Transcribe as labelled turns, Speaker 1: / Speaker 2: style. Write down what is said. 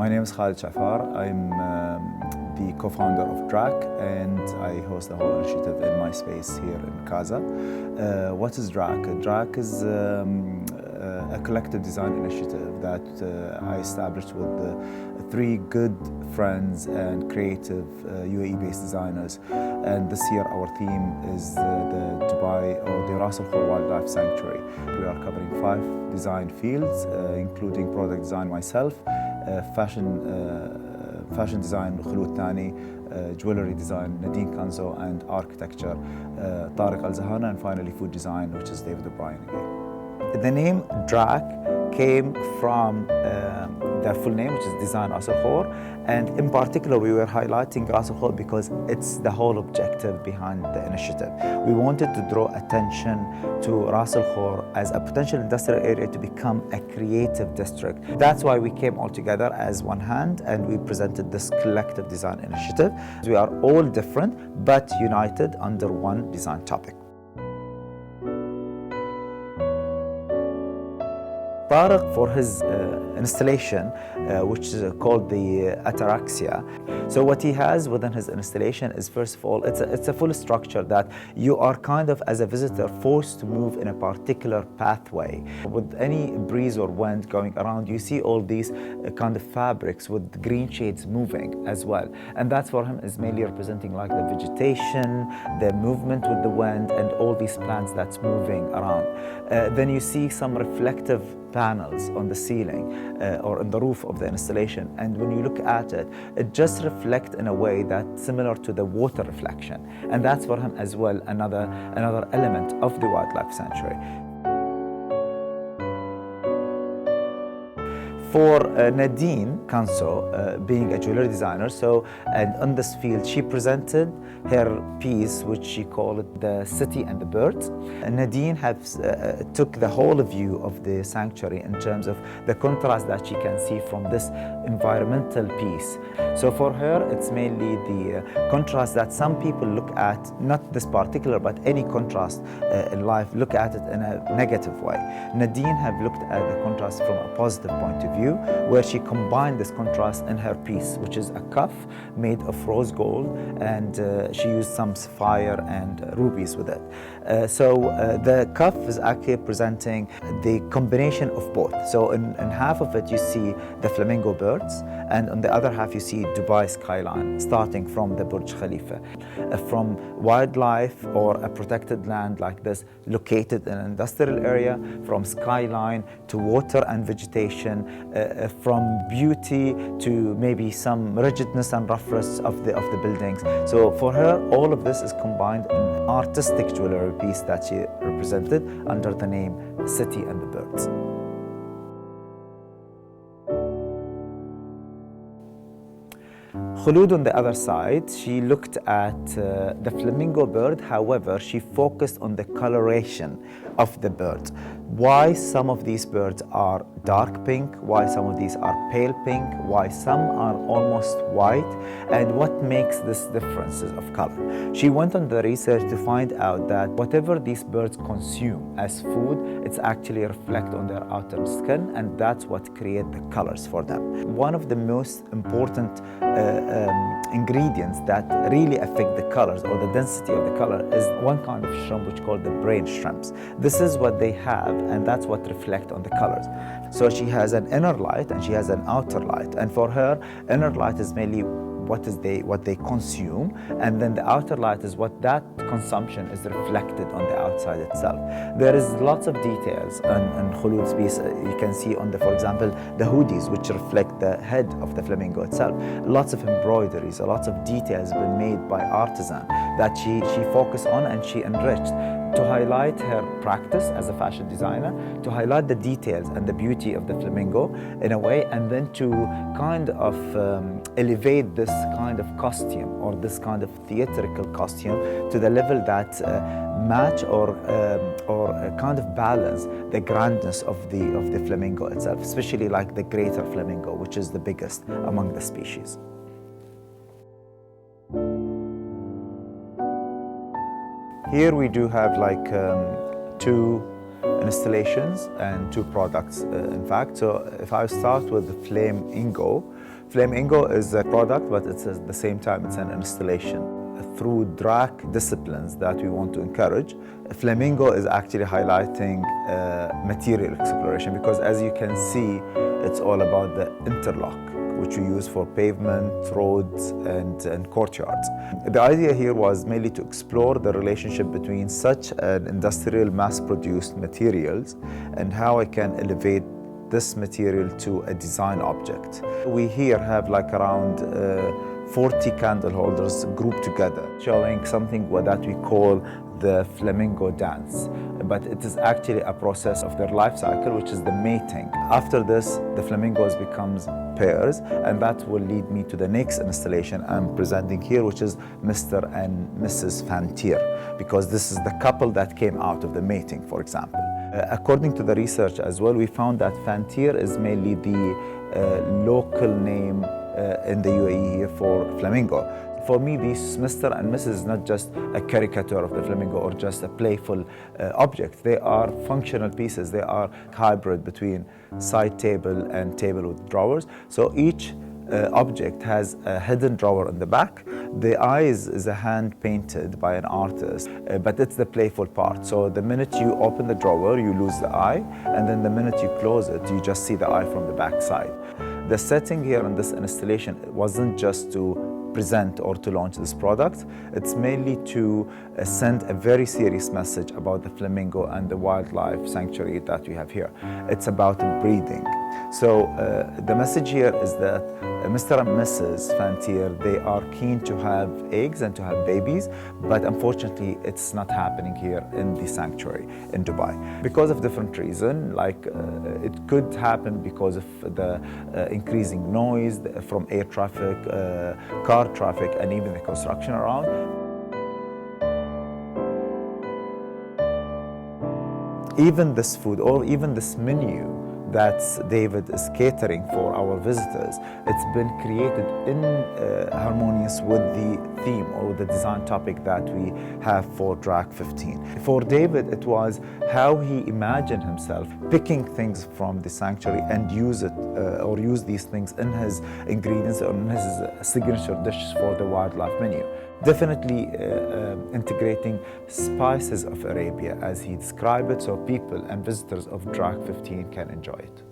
Speaker 1: My name is Khalid Jafar. I'm the co-founder of Drak, and I host the whole initiative in my space here in Casa. What is Drak? Drak is a collective design initiative that I established with three good friends and creative UAE-based designers. And this year our theme is the Dubai or the Ras Al Khor Wildlife Sanctuary. We are covering 5 design fields, including product design myself, fashion design Khulud Thani, jewelry design Nadine Kanzo, and architecture Tariq Al-Zahana, and finally food design, which is David O'Brien again. The name Drak came from the full name, which is Design Ras Al Khor, and in particular we were highlighting Ras Al Khor because it's the whole objective behind the initiative. We wanted to draw attention to Ras Al Khor as a potential industrial area to become a creative district. That's why we came all together as one hand and we presented this collective design initiative. We are all different but united under one design topic. Tariq, for his installation, which is called the Ataraxia. So what he has within his installation is, first of all, it's a full structure that you are kind of, as a visitor, forced to move in a particular pathway. With any breeze or wind going around, you see all these kind of fabrics with green shades moving as well. And that's for him is mainly representing like the vegetation, the movement with the wind, and all these plants that's moving around. Then you see some reflective panels on the ceiling or on the roof of the installation, and when you look at it, it just reflects in a way that's similar to the water reflection, and that's for him as well another element of the wildlife sanctuary. For Nadine Kanso, being a jewelry designer, and on this field, she presented her piece, which she called The City and the Birds. And Nadine took the whole view of the sanctuary in terms of the contrast that she can see from this environmental piece. So for her, it's mainly the contrast that some people look at, not this particular, but any contrast in life, look at it in a negative way. Nadine have looked at the contrast from a positive point of view, where she combined this contrast in her piece, which is a cuff made of rose gold, and she used some sapphire and rubies with it. The cuff is actually presenting the combination of both. So in half of it you see the flamingo birds, and on the other half you see Dubai skyline, starting from the Burj Khalifa. From wildlife or a protected land like this, located in an industrial area, from skyline to water and vegetation, from beauty to maybe some rigidness and roughness of the buildings. So for her, all of this is combined in an artistic jewelry piece that she represented under the name City and the Birds. Khulud, on the other side, she looked at the flamingo bird. However, she focused on the coloration of the bird. Why some of these birds are dark pink, why some of these are pale pink, why some are almost white, and what makes this differences of color. She went on the research to find out that whatever these birds consume as food, it's actually reflect on their outer skin, and that's what create the colors for them. One of the most important ingredients that really affect the colors or the density of the color is one kind of shrimp which called the brain shrimps. This is what they have, and that's what reflect on the colors. So she has an inner light and she has an outer light, and for her, inner light is mainly what they consume, and then the outer light is what that consumption is reflected on the outside itself. There is lots of details on Khulud's piece. You can see on for example, the hoodies, which reflect the head of the flamingo itself. Lots of embroideries, lots of details been made by artisan that she focused on and she enriched to highlight her practice as a fashion designer, to highlight the details and the beauty of the flamingo in a way, and then to kind of elevate this kind of costume or this kind of theatrical costume to the level that match or kind of balance the grandness of the flamingo itself, especially like the greater flamingo, which is the biggest among the species. Here we do have like 2 installations and 2 products, in fact. So if I start with the Flame Ingo, Flamingo is a product, but it's at the same time it's an installation. Through Drak disciplines that we want to encourage, Flamingo is actually highlighting material exploration, because as you can see, it's all about the interlock, which we use for pavement, roads, and courtyards. The idea here was mainly to explore the relationship between such an industrial mass-produced materials and how I can elevate this material to a design object. We here have like around 40 candle holders grouped together, showing something that we call the flamingo dance. But it is actually a process of their life cycle, which is the mating. After this, the flamingos becomes pairs, and that will lead me to the next installation I'm presenting here, which is Mr. and Mrs. Fantir, because this is the couple that came out of the mating, for example. According to the research as well, we found that Fantir is mainly the local name in the UAE here for flamingo. For me, these Mr. and Mrs. is not just a caricature of the flamingo or just a playful object. They are functional pieces. They are hybrid between side table and table with drawers. So each object has a hidden drawer in the back. The eyes is a hand painted by an artist, but it's the playful part. So the minute you open the drawer, you lose the eye, and then the minute you close it, you just see the eye from the back side. The setting here in this installation wasn't just to present or to launch this product. It's mainly to send a very serious message about the flamingo and the wildlife sanctuary that we have here. It's about breeding. So the message here is that Mr. and Mrs. Fantir, they are keen to have eggs and to have babies, but unfortunately it's not happening here in the sanctuary in Dubai. Because of different reasons, like it could happen because of the increasing noise from air traffic, car traffic, and even the construction around. Even this food or even this menu that David is catering for our visitors, it's been created in harmonious with the theme or the design topic that we have for Drak 15. For David, it was how he imagined himself picking things from the sanctuary and use these things in his ingredients or in his signature dishes for the wildlife menu. Definitely integrating spices of Arabia as he described it, so people and visitors of Drak 15 can enjoy it.